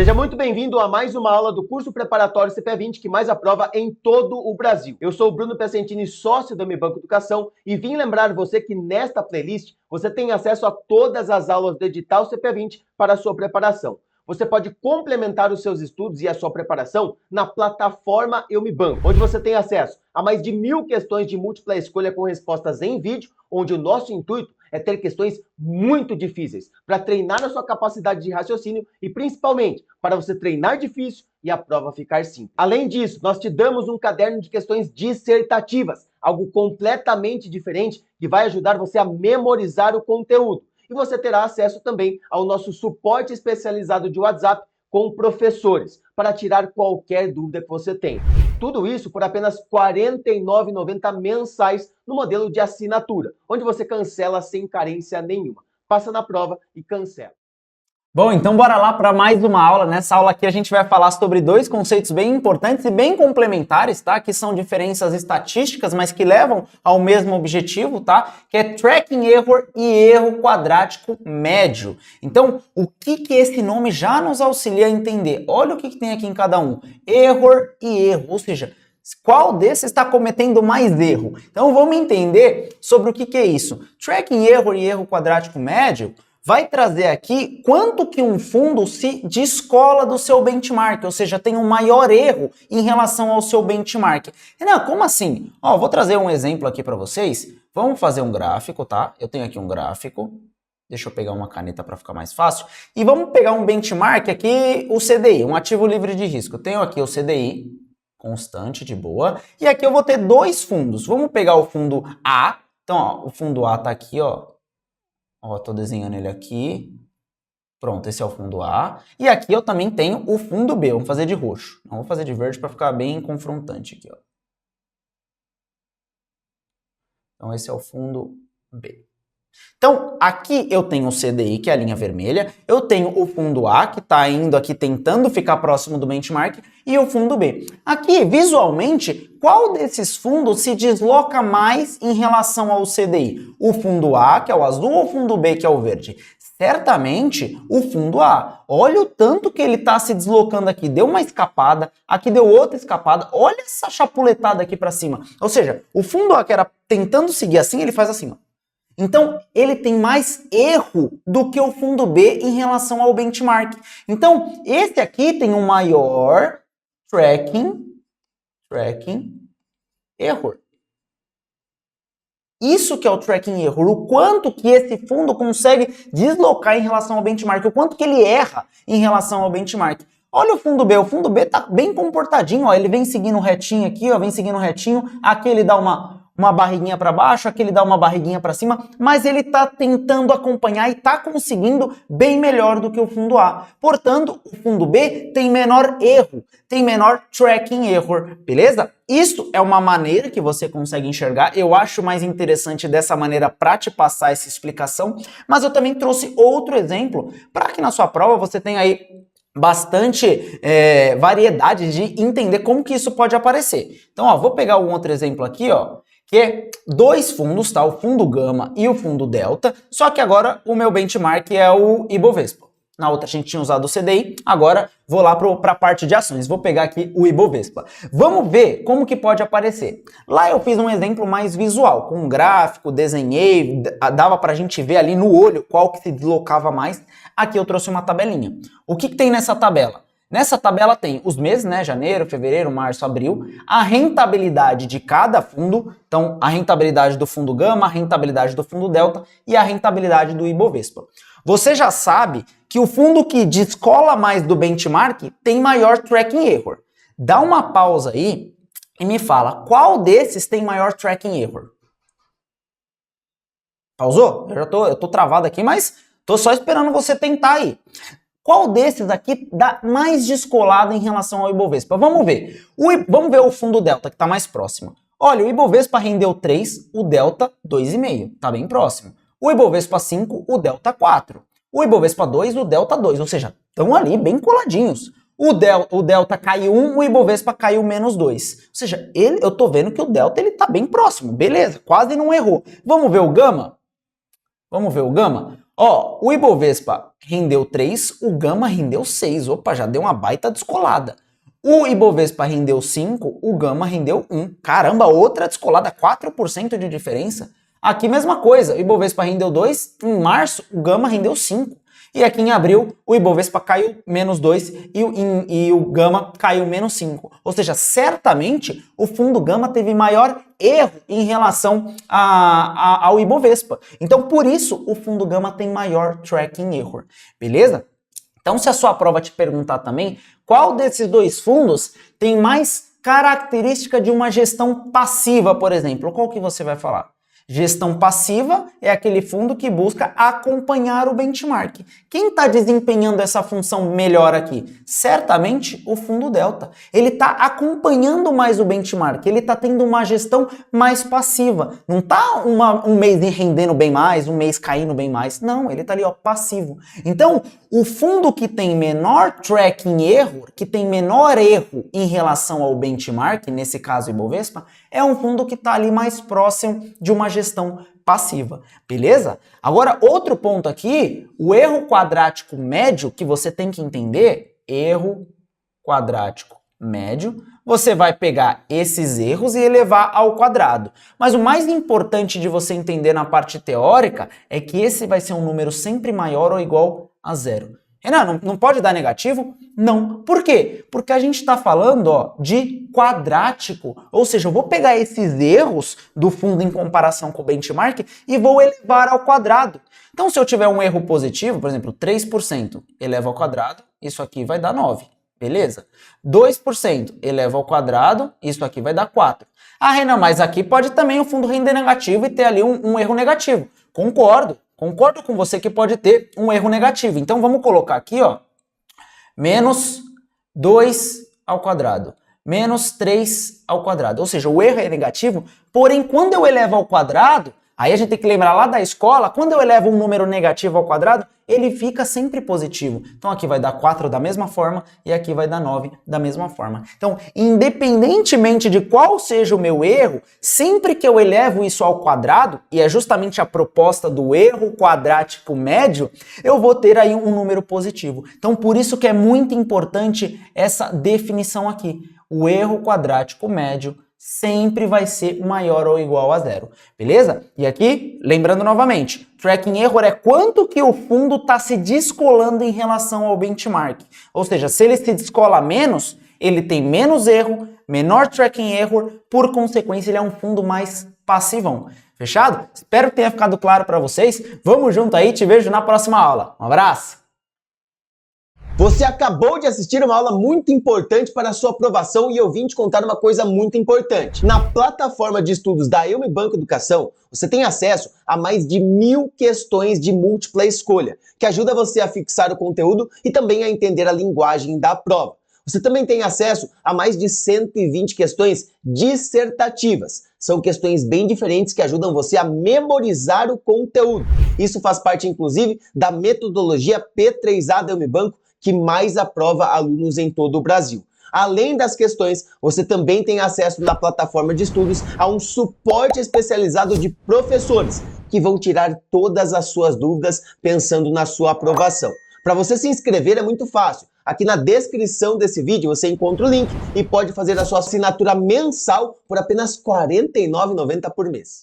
Seja muito bem-vindo a mais uma aula do curso preparatório CPA20 que mais aprova em todo o Brasil. Eu sou o Bruno Piacentini, sócio da Mibanco Educação, e vim lembrar você que nesta playlist você tem acesso a todas as aulas do edital CPA20 para a sua preparação. Você pode complementar os seus estudos e a sua preparação na plataforma Eu Me Banco, onde você tem acesso a mais de 1000 questões de múltipla escolha com respostas em vídeo, onde o nosso intuito é ter questões muito difíceis, para treinar a sua capacidade de raciocínio e, principalmente, para você treinar difícil e a prova ficar simples. Além disso, nós te damos um caderno de questões dissertativas, algo completamente diferente que vai ajudar você a memorizar o conteúdo. E você terá acesso também ao nosso suporte especializado de WhatsApp com professores, para tirar qualquer dúvida que você tenha. Tudo isso por apenas R$ 49,90 mensais no modelo de assinatura, onde você cancela sem carência nenhuma. Passa na prova e cancela. Bom, então bora lá para mais uma aula. Nessa aula aqui a gente vai falar sobre dois conceitos bem importantes e bem complementares, tá? Que são diferenças estatísticas, mas que levam ao mesmo objetivo, tá? Que é tracking error e erro quadrático médio. Então, o que esse nome já nos auxilia a entender? Olha o que tem aqui em cada um. Error e erro, ou seja, qual desses está cometendo mais erro? Então, vamos entender sobre o que é isso. Tracking error e erro quadrático médio vai trazer aqui quanto que um fundo se descola do seu benchmark, ou seja, tem um maior erro em relação ao seu benchmark. Renan, como assim? Ó, vou trazer um exemplo aqui para vocês. Vamos fazer um gráfico, tá? Eu tenho aqui um gráfico. Deixa eu pegar uma caneta para ficar mais fácil. E vamos pegar um benchmark aqui, o CDI, um ativo livre de risco. Eu tenho aqui o CDI, constante, de boa. E aqui eu vou ter dois fundos. Vamos pegar o fundo A. Então, ó, o fundo A tá aqui, ó. Ó, tô desenhando ele aqui. Pronto, esse é o fundo A. E aqui eu também tenho o fundo B. Vamos fazer de roxo. Não vou fazer de verde para ficar bem confrontante aqui, ó. Então esse é o fundo B. Então, aqui eu tenho o CDI, que é a linha vermelha, eu tenho o fundo A, que está indo aqui tentando ficar próximo do benchmark, e o fundo B. Aqui, visualmente, qual desses fundos se desloca mais em relação ao CDI? O fundo A, que é o azul, ou o fundo B, que é o verde? Certamente, o fundo A. Olha o tanto que ele está se deslocando aqui. Deu uma escapada, aqui deu outra escapada. Olha essa chapuletada aqui para cima. Ou seja, o fundo A, que era tentando seguir assim, ele faz assim, ó. Então, ele tem mais erro do que o fundo B em relação ao benchmark. Então, esse aqui tem um maior tracking error. Isso que é o tracking error, o quanto que esse fundo consegue deslocar em relação ao benchmark, o quanto que ele erra em relação ao benchmark. Olha o fundo B tá bem comportadinho, ó, ele vem seguindo retinho aqui, ó, vem seguindo retinho, aqui ele dá uma barriguinha para baixo, aqui ele dá uma barriguinha para cima, mas ele está tentando acompanhar e está conseguindo bem melhor do que o fundo A. Portanto, o fundo B tem menor erro, tem menor tracking error, beleza? Isso é uma maneira que você consegue enxergar, eu acho mais interessante dessa maneira para te passar essa explicação, mas eu também trouxe outro exemplo para que na sua prova você tenha aí bastante variedade de entender como que isso pode aparecer. Então, ó, vou pegar um outro exemplo aqui, ó, que é dois fundos, tá? O fundo Gama e o fundo Delta, só que agora o meu benchmark é o Ibovespa. Na outra a gente tinha usado o CDI, agora vou lá para a parte de ações, vou pegar aqui o Ibovespa. Vamos ver como que pode aparecer. Lá eu fiz um exemplo mais visual, com um gráfico, desenhei, dava para a gente ver ali no olho qual que se deslocava mais. Aqui eu trouxe uma tabelinha. O que tem nessa tabela? Nessa tabela tem os meses, né? Janeiro, fevereiro, março, abril, a rentabilidade de cada fundo, então a rentabilidade do fundo Gama, a rentabilidade do fundo Delta e a rentabilidade do Ibovespa. Você já sabe que o fundo que descola mais do benchmark tem maior tracking error. Dá uma pausa aí e me fala qual desses tem maior tracking error. Pausou? Eu tô travado aqui, mas tô só esperando você tentar aí. Qual desses aqui dá mais descolada em relação ao Ibovespa? Vamos ver. Vamos ver o fundo Delta, que está mais próximo. Olha, o Ibovespa rendeu 3, o Delta 2,5. Está bem próximo. O Ibovespa 5, o Delta 4. O Ibovespa 2, o Delta 2. Ou seja, estão ali bem coladinhos. O Delta caiu 1, o Ibovespa caiu menos 2. Ou seja, eu tô vendo que o Delta está bem próximo. Beleza, quase não errou. Vamos ver o Gama? Vamos ver o Gama? Ó, o Ibovespa rendeu 3, o Gama rendeu 6. Opa, já deu uma baita descolada. O Ibovespa rendeu 5, o Gama rendeu 1. Caramba, outra descolada, 4% de diferença. Aqui mesma coisa, o Ibovespa rendeu 2, em março o Gama rendeu 5. E aqui em abril o Ibovespa caiu menos 2 e o Gama caiu menos 5. Ou seja, certamente o fundo Gama teve maior erro em relação ao Ibovespa. Então por isso o fundo Gama tem maior tracking error, beleza? Então se a sua prova te perguntar também qual desses dois fundos tem mais característica de uma gestão passiva, por exemplo, qual que você vai falar? Gestão passiva é aquele fundo que busca acompanhar o benchmark. Quem está desempenhando essa função melhor aqui? Certamente o fundo Delta. Ele está acompanhando mais o benchmark, ele está tendo uma gestão mais passiva. Não está um mês rendendo bem mais, um mês caindo bem mais. Não, ele está ali, ó, passivo. Então, o fundo que tem menor tracking erro, que tem menor erro em relação ao benchmark, nesse caso Ibovespa, é um fundo que está ali mais próximo de uma gestão passiva, beleza? Agora, outro ponto aqui, o erro quadrático médio que você tem que entender, erro quadrático médio, você vai pegar esses erros e elevar ao quadrado. Mas o mais importante de você entender na parte teórica é que esse vai ser um número sempre maior ou igual a 0. Renan, não pode dar negativo? Não. Por quê? Porque a gente está falando, ó, de quadrático. Ou seja, eu vou pegar esses erros do fundo em comparação com o benchmark e vou elevar ao quadrado. Então, se eu tiver um erro positivo, por exemplo, 3%, eleva ao quadrado, isso aqui vai dar 9. Beleza? 2% eleva ao quadrado, isso aqui vai dar 4. Ah, Renan, mas aqui pode também o fundo render negativo e ter ali um erro negativo. Concordo. Concordo com você que pode ter um erro negativo. Então vamos colocar aqui, ó, menos 2 ao quadrado, menos 3 ao quadrado. Ou seja, o erro é negativo, porém quando eu elevo ao quadrado, aí a gente tem que lembrar lá da escola, quando eu elevo um número negativo ao quadrado, ele fica sempre positivo. Então aqui vai dar 4 da mesma forma e aqui vai dar 9 da mesma forma. Então, independentemente de qual seja o meu erro, sempre que eu elevo isso ao quadrado, e é justamente a proposta do erro quadrático médio, eu vou ter aí um número positivo. Então, por isso que é muito importante essa definição aqui. O erro quadrático médio sempre vai ser maior ou igual a 0, beleza? E aqui, lembrando novamente, tracking error é quanto que o fundo está se descolando em relação ao benchmark. Ou seja, se ele se descola menos, ele tem menos erro, menor tracking error, por consequência ele é um fundo mais passivão. Fechado? Espero que tenha ficado claro para vocês. Vamos junto aí, te vejo na próxima aula. Um abraço! Você acabou de assistir uma aula muito importante para a sua aprovação e eu vim te contar uma coisa muito importante. Na plataforma de estudos da Eu Me Banco Educação, você tem acesso a mais de 1000 questões de múltipla escolha, que ajuda você a fixar o conteúdo e também a entender a linguagem da prova. Você também tem acesso a mais de 120 questões dissertativas. São questões bem diferentes que ajudam você a memorizar o conteúdo. Isso faz parte, inclusive, da metodologia P3A da Eu Me Banco, que mais aprova alunos em todo o Brasil. Além das questões, você também tem acesso na plataforma de estudos a um suporte especializado de professores que vão tirar todas as suas dúvidas pensando na sua aprovação. Para você se inscrever é muito fácil. Aqui na descrição desse vídeo você encontra o link e pode fazer a sua assinatura mensal por apenas R$ 49,90 por mês.